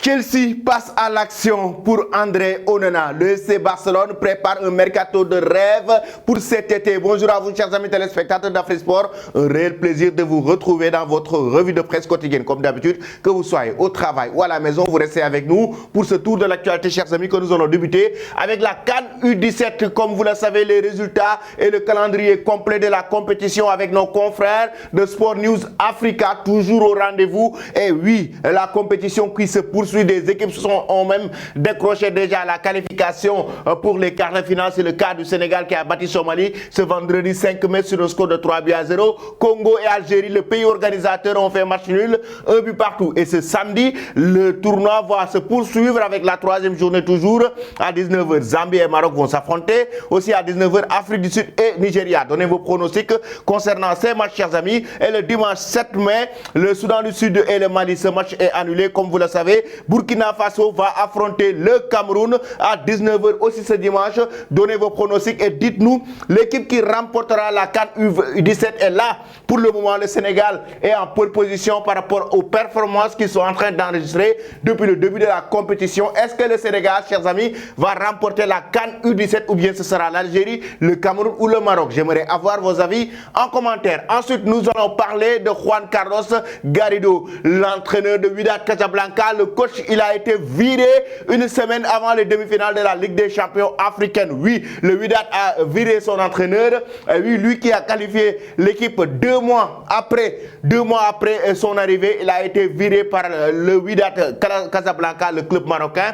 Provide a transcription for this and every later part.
Chelsea passe à l'action pour André Onana. Le FC Barcelone prépare un mercato de rêve pour cet été. Bonjour à vous, chers amis téléspectateurs d'Afrique Sport. Un réel plaisir de vous retrouver dans votre revue de presse quotidienne. Comme d'habitude, que vous soyez au travail ou à la maison, vous restez avec nous pour ce tour de l'actualité, chers amis, que nous allons débuter avec la CAN U17. Comme vous le savez, les résultats et le calendrier complet de la compétition avec nos confrères de Sport News Africa, toujours au rendez-vous. Et oui, la compétition qui se poursuit. Des équipes ont même décroché déjà la qualification pour les quarts de finale. C'est le cas du Sénégal qui a battu Somalie ce vendredi 5 mai sur un score de 3-0. Congo et Algérie, le pays organisateur, ont fait match nul, un but partout. Et ce samedi, le tournoi va se poursuivre avec la troisième journée toujours à 19h. Zambie et Maroc vont s'affronter. Aussi à 19h, Afrique du Sud et Nigeria. Donnez vos pronostics concernant ces matchs, chers amis. Et le dimanche 7 mai, le Soudan du Sud et le Mali. Ce match est annulé, comme vous le savez. Burkina Faso va affronter le Cameroun à 19h aussi ce dimanche. Donnez vos pronostics et dites-nous l'équipe qui remportera la CAN U17 est là. Pour le moment, le Sénégal est en pole position par rapport aux performances qu'ils sont en train d'enregistrer depuis le début de la compétition. Est-ce que le Sénégal, chers amis, va remporter la CAN U17 ou bien ce sera l'Algérie, le Cameroun ou le Maroc? J'aimerais avoir vos avis en commentaire. Ensuite, nous allons parler de Juan Carlos Garrido, l'entraîneur de Wydad Casablanca. Le coach, il a été viré une semaine avant les demi-finales de la Ligue des champions africaine. Oui, le Wydad a viré son entraîneur. Oui, lui qui a qualifié l'équipe 2 mois après son arrivée, il a été viré par le Wydad Casablanca, le club marocain.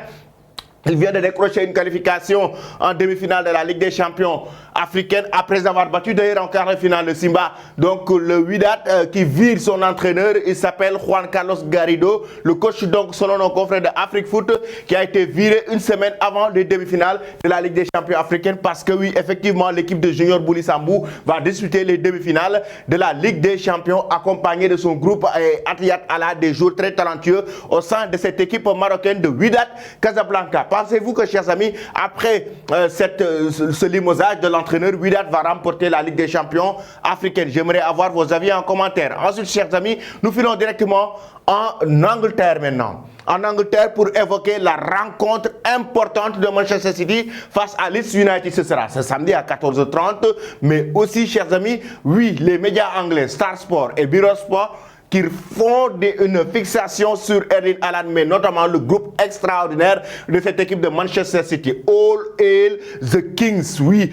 Il vient de décrocher une qualification en demi-finale de la Ligue des champions africaine après avoir battu d'ailleurs en quart de finale le Simba. Donc le Wydad qui vire son entraîneur, il s'appelle Juan Carlos Garrido. Le coach, donc, selon nos confrères de Afrique Foot, qui a été viré une semaine avant les demi-finales de la Ligue des champions africaine, parce que oui, effectivement, l'équipe de Junior Bouli Sambou va disputer les demi-finales de la Ligue des champions accompagné de son groupe Atiyat Ala, des joueurs très talentueux au sein de cette équipe marocaine de Wydad Casablanca. Pensez-vous que, chers amis, après ce limogeage de l'entraîneur, Wydad va remporter la Ligue des champions africaine? J'aimerais avoir vos avis en commentaire. Ensuite, chers amis, nous filons directement en Angleterre maintenant. En Angleterre pour évoquer la rencontre importante de Manchester City face à Leeds United. Ce sera ce samedi à 14h30. Mais aussi, chers amis, oui, les médias anglais, Star Sport et Biro Sport, qui font une fixation sur Erling Haaland, mais notamment le groupe extraordinaire de cette équipe de Manchester City. All hail the Kings. Oui,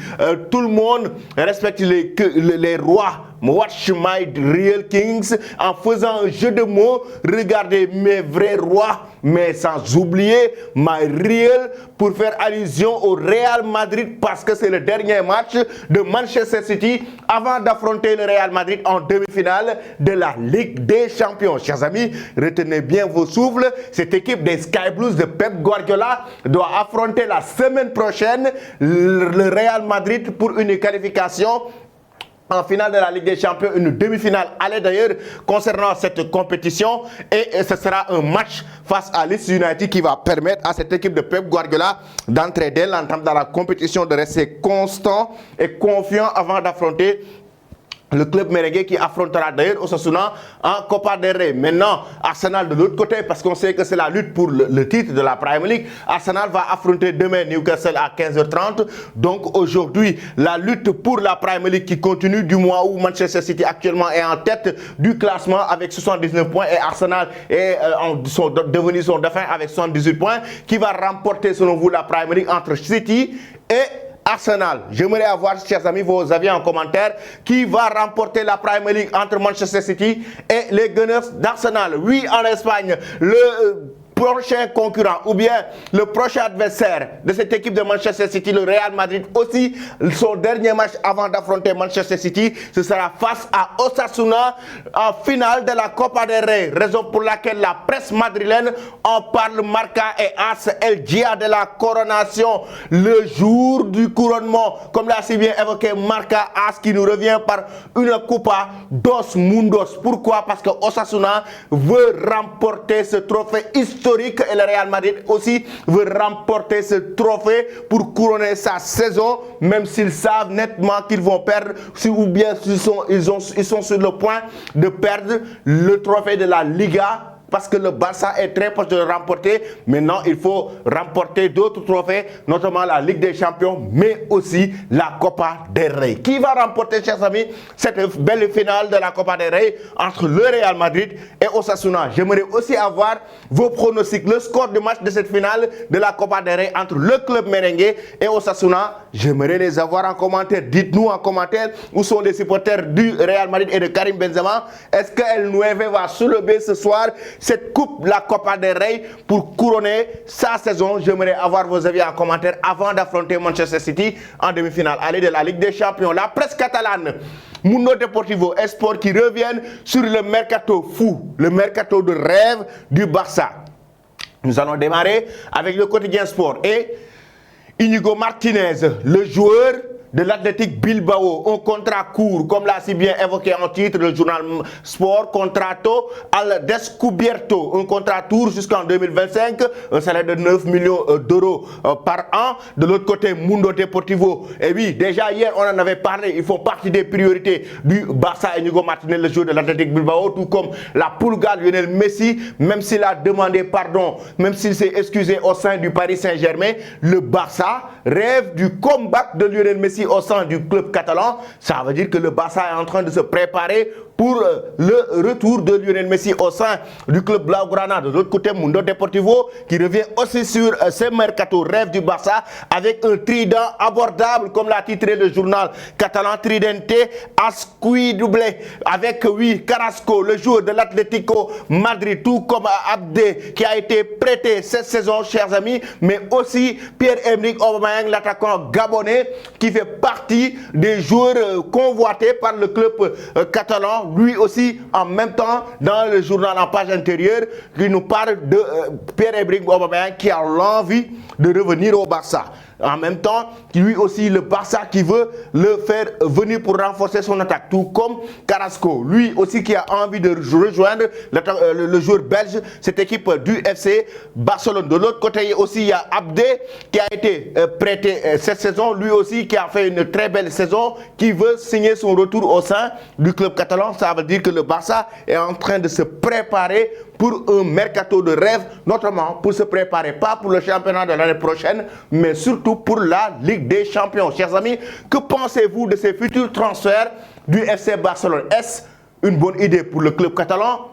tout le monde respecte les rois. Watch my real kings, en faisant un jeu de mots. Regardez mes vrais rois, mais sans oublier my real, pour faire allusion au Real Madrid, parce que c'est le dernier match de Manchester City avant d'affronter le Real Madrid en demi-finale de la Ligue des champions. Chers amis, retenez bien vos souffles. Cette équipe des Sky Blues de Pep Guardiola doit affronter la semaine prochaine le Real Madrid pour une qualification en finale de la Ligue des champions, une demi-finale aller d'ailleurs concernant cette compétition, et ce sera un match face à Leeds United qui va permettre à cette équipe de Pep Guardiola d'entrer dès l'entame dans la compétition, de rester constant et confiant avant d'affronter le club merengue qui affrontera d'ailleurs Osasuna en Copa del Rey. Maintenant, Arsenal de l'autre côté, parce qu'on sait que c'est la lutte pour le titre de la Premier League. Arsenal va affronter demain Newcastle à 15h30. Donc aujourd'hui, la lutte pour la Premier League qui continue, du mois où Manchester City actuellement est en tête du classement avec 79 points et Arsenal est devenu son défunt avec 78 points. Qui va remporter selon vous la Premier League entre City et Arsenal? J'aimerais avoir, chers amis, vos avis en commentaire. Qui va remporter la Premier League entre Manchester City et les Gunners d'Arsenal? Oui, en Espagne, le prochain concurrent ou bien le prochain adversaire de cette équipe de Manchester City, le Real Madrid aussi, son dernier match avant d'affronter Manchester City, ce sera face à Osasuna en finale de la Copa del Rey. Raison pour laquelle la presse madrilène en parle. Marca et As El Dia de la coronation, le jour du couronnement, comme l'a si bien évoqué Marca. As qui nous revient par une Copa dos Mundos. Pourquoi? Parce que Osasuna veut remporter ce trophée historique et le Real Madrid aussi veut remporter ce trophée pour couronner sa saison, même s'ils savent nettement qu'ils vont perdre, ou bien ils sont sur le point de perdre le trophée de la Liga parce que le Barça est très proche de le remporter. Maintenant, il faut remporter d'autres trophées, notamment la Ligue des Champions, mais aussi la Copa del Rey. Qui va remporter, chers amis, cette belle finale de la Copa del Rey entre le Real Madrid et Osasuna? J'aimerais aussi avoir vos pronostics, le score du match de cette finale de la Copa del Rey entre le club merengue et Osasuna. J'aimerais les avoir en commentaire. Dites-nous en commentaire où sont les supporters du Real Madrid et de Karim Benzema. Est-ce que El Nueve va soulever ce soir cette coupe, la Copa del Rey, pour couronner sa saison? J'aimerais avoir vos avis en commentaire avant d'affronter Manchester City en demi-finale. Allez, de la Ligue des Champions, la presse catalane, Mundo Deportivo, Esport qui reviennent sur le mercato fou, le mercato de rêve du Barça. Nous allons démarrer avec le quotidien Sport et Inigo Martinez, le joueur de l'Athletic Bilbao, un contrat court, comme l'a si bien évoqué en titre le journal Sport, contrato al descubierto, un contrat court jusqu'en 2025, un salaire de 9 millions d'euros par an. De l'autre côté, Mundo Deportivo, et oui, déjà hier on en avait parlé, ils font partie des priorités du Barça. Inigo Martinez, le joueur de l'Athletic Bilbao, tout comme la Pulga Lionel Messi, même s'il a demandé pardon, même s'il s'est excusé au sein du Paris Saint-Germain, le Barça rêve du comeback de Lionel Messi au sein du club catalan. Ça veut dire que le Barça est en train de se préparer pour le retour de Lionel Messi au sein du club Blaugrana. De l'autre côté, Mundo Deportivo qui revient aussi sur ce mercato rêve du Barça avec un trident abordable, comme l'a titré le journal catalan, Tridente Asquidouble, avec oui Carrasco, le joueur de l'Atlético Madrid, tout comme Abdé qui a été prêté cette saison, chers amis, mais aussi Pierre-Emerick Aubameyang, l'attaquant gabonais qui fait partie des joueurs convoités par le club catalan. Lui aussi, en même temps, dans le journal en page intérieure, qui nous parle de Pierre-Emerick Aubameyang qui a l'envie de revenir au Barça. En même temps, lui aussi, le Barça qui veut le faire venir pour renforcer son attaque, tout comme Carrasco, lui aussi qui a envie de rejoindre le joueur belge, cette équipe du FC Barcelone. De l'autre côté aussi, il y a Abdé qui a été prêté cette saison, lui aussi qui a fait une très belle saison, qui veut signer son retour au sein du club catalan. Ça veut dire que le Barça est en train de se préparer pour un mercato de rêve, notamment pour se préparer, pas pour le championnat de l'année prochaine, mais surtout pour la Ligue des Champions. Chers amis, que pensez-vous de ces futurs transferts du FC Barcelone? Est-ce une bonne idée pour le club catalan?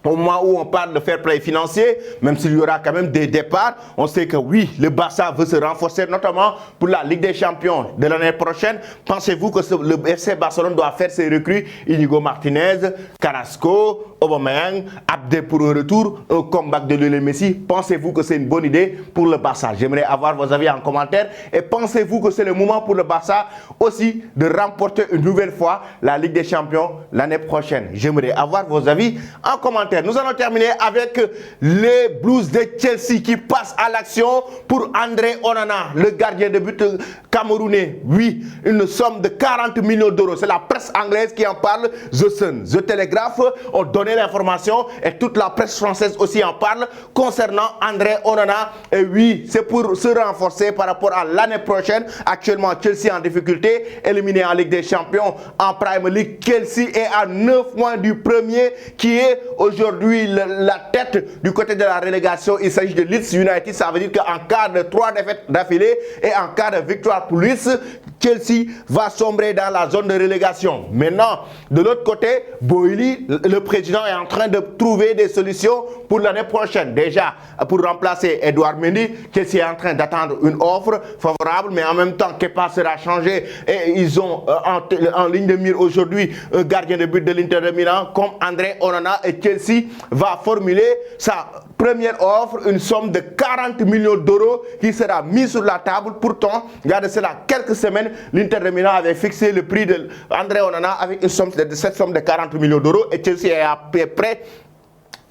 Au moment où on parle de fair play financier, même s'il y aura quand même des départs, on sait que oui, le Barça veut se renforcer, notamment pour la Ligue des Champions de l'année prochaine. Pensez-vous que le FC Barcelone doit faire ses recrues? Inigo Martinez, Carrasco, Aubameyang, Abdé pour un retour, un comeback de Lionel Messi. Pensez-vous que c'est une bonne idée pour le Barça? J'aimerais avoir vos avis en commentaire. Et pensez-vous que c'est le moment pour le Barça aussi de remporter une nouvelle fois la Ligue des Champions l'année prochaine? J'aimerais avoir vos avis en commentaire. Nous allons terminer avec les Blues de Chelsea qui passent à l'action pour André Onana, le gardien de but camerounais. Oui, une somme de 40 millions d'euros. C'est la presse anglaise qui en parle. The Sun, The Telegraph ont donné l'information et toute la presse française aussi en parle concernant André Onana. Et oui, c'est pour se renforcer par rapport à l'année prochaine. Actuellement, Chelsea en difficulté, éliminé en Ligue des Champions, en Premier League. Chelsea est à 9 points du premier qui est aujourd'hui la tête du côté de la relégation. Il s'agit de Leeds United. Ça veut dire qu'en cas de 3 défaites d'affilée et en cas de victoire pour Leeds, Chelsea va sombrer dans la zone de relégation. Maintenant, de l'autre côté, Boehly, le président, est en train de trouver des solutions pour l'année prochaine. Déjà, pour remplacer Edouard Mendy, Chelsea est en train d'attendre une offre favorable, mais en même temps, Kepa sera changé et ils ont en ligne de mire aujourd'hui un gardien de but de l'Inter de Milan comme André Onana, et Chelsea va formuler sa première offre, une somme de 40 millions d'euros qui sera mise sur la table. Pourtant, regardez cela, quelques semaines, l'Inter de Milan avait fixé le prix de André Onana avec cette somme de 40 millions d'euros et Chelsea est prêt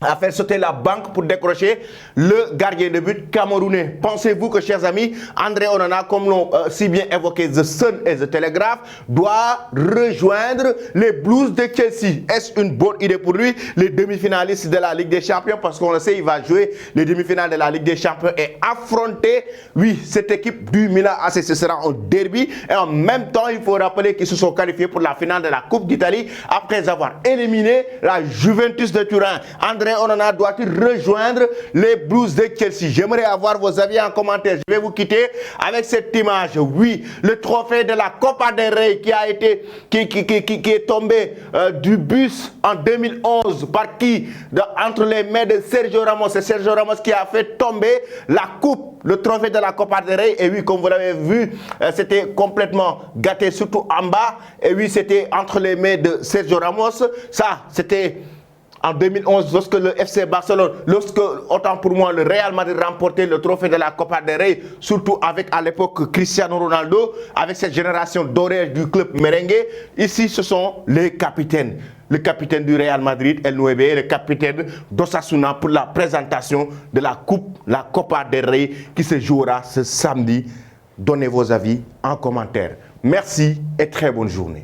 à faire sauter la banque pour décrocher le gardien de but camerounais. Pensez-vous que, chers amis, André Onana, comme l'ont si bien évoqué The Sun et The Telegraph, doit rejoindre les Blues de Chelsea? Est-ce une bonne idée pour lui? Les demi-finalistes de la Ligue des Champions, parce qu'on le sait, il va jouer les demi-finales de la Ligue des Champions et affronter, oui, cette équipe du Milan AC. Ce sera un derby. Et en même temps, il faut rappeler qu'ils se sont qualifiés pour la finale de la Coupe d'Italie après avoir éliminé la Juventus de Turin. André André Onana doit-il rejoindre les Blues de Chelsea? J'aimerais avoir vos avis en commentaire. Je vais vous quitter avec cette image. Oui, le trophée de la Copa del Rey qui est tombé du bus en 2011 par qui? Entre les mains de Sergio Ramos. C'est Sergio Ramos qui a fait tomber la coupe, le trophée de la Copa del Rey. Et oui, comme vous l'avez vu, c'était complètement gâté, surtout en bas. Et oui, c'était entre les mains de Sergio Ramos. Ça, c'était en 2011, lorsque le FC Barcelone, autant pour moi, le Real Madrid remportait le trophée de la Copa del Rey, surtout avec à l'époque Cristiano Ronaldo, avec cette génération dorée du club merengue. Ici, ce sont les capitaines. Le capitaine du Real Madrid, El Nueve, et le capitaine d'Osasuna pour la présentation de la coupe, la Copa del Rey, qui se jouera ce samedi. Donnez vos avis en commentaire. Merci et très bonne journée.